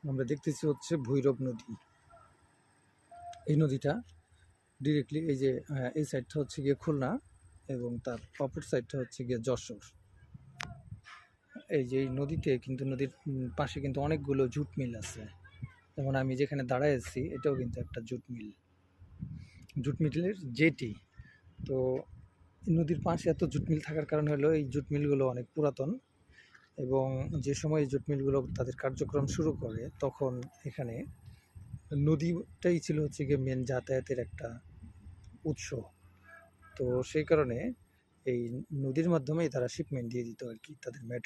আমরা দেখতেছি হচ্ছে ভৈরব নদী। এই নদীটা ডিরেক্টলি এই যে এই সাইডটা হচ্ছে গিয়ে খুলনা এবং তার অপর সাইডটা হচ্ছে গিয়ে যশোর। এই যে এই নদীতে কিন্তু নদীর পাশে কিন্তু অনেকগুলো জুট মিল আছে। যেমন আমি যেখানে দাঁড়ায় আছি এটাও কিন্তু একটা জুট মিল, জুট মিলের জেটি। তো নদীর পাশে এত জুট মিল থাকার কারণে হলো এই জুট মিলগুলো অনেক পুরাতন এবং যে সময় এই জুট মিলগুলো তাদের কার্যক্রম শুরু করে তখন এখানে নদীটাই ছিল হচ্ছে গিয়ে মেন যাতায়াতের একটা উৎস। তো সেই কারণে এই নদীর মাধ্যমেই তারা শিপমেন্ট দিয়ে দিত আর কি তাদের ম্যাটেরিয়াল।